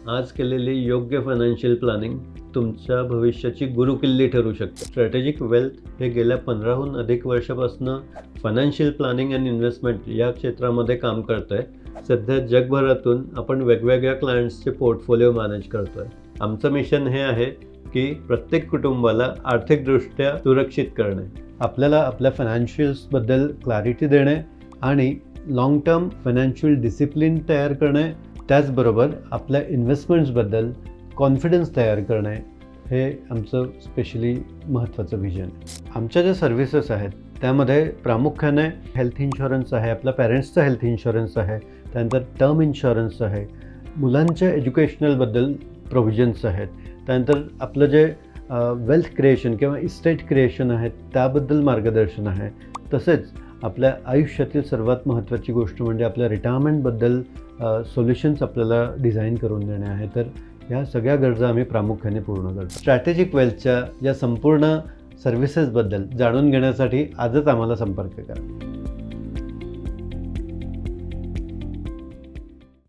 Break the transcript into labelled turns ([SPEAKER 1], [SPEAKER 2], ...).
[SPEAKER 1] आज केलेली योग्य फायनान्शियल प्लॅनिंग तुमच्या भविष्याची गुरुकिल्ली ठरू शकते. स्ट्रॅटेजिक वेल्थ हे गेल्या 15हून अधिक वर्षापासून फायनान्शियल प्लॅनिंग अँड इन्व्हेस्टमेंट या क्षेत्रामध्ये काम करत आहे. सध्या जगभरातून आपण वेगवेगळ्या क्लायंट्सचे पोर्टफोलिओ मॅनेज करतो आहे. आमचं मिशन हे आहे की प्रत्येक कुटुंबाला आर्थिकदृष्ट्या सुरक्षित करणे, आपल्याला आपल्या फायनान्शियल्सबद्दल क्लॅरिटी देणे आणि लॉंग टर्म फायनान्शियल डिसिप्लिन तयार करणे, त्याचबरोबर आपल्या इन्व्हेस्टमेंट्सबद्दल कॉन्फिडन्स तयार करणे हे आमचं स्पेशली महत्त्वाचं व्हिजन आहे. आमच्या ज्या सर्व्हिसेस आहेत त्यामध्ये प्रामुख्याने हेल्थ इन्शुरन्स आहे, आपल्या पॅरेंट्सचा हेल्थ इन्शुरन्स आहे, त्यानंतर टर्म इन्शुरन्स आहे, मुलांच्या एज्युकेशनलबद्दल प्रोव्हिजन्स आहेत, त्यानंतर आपलं जे वेल्थ क्रिएशन किंवा इस्टेट क्रिएशन आहे त्याबद्दल मार्गदर्शन आहे. तसेच आपल्या आयुष्यातील सर्वात महत्त्वाची गोष्ट म्हणजे आपल्या रिटायरमेंटबद्दल सोल्युशन्स आपल्याला डिझाईन करून देणे आहे. तर ह्या सगळ्या गरजा आम्ही प्रामुख्याने पूर्ण करतो. स्ट्रॅटेजिक वेल्थच्या या संपूर्ण सर्व्हिसेसबद्दल जाणून घेण्यासाठी आजच आम्हाला संपर्क करा.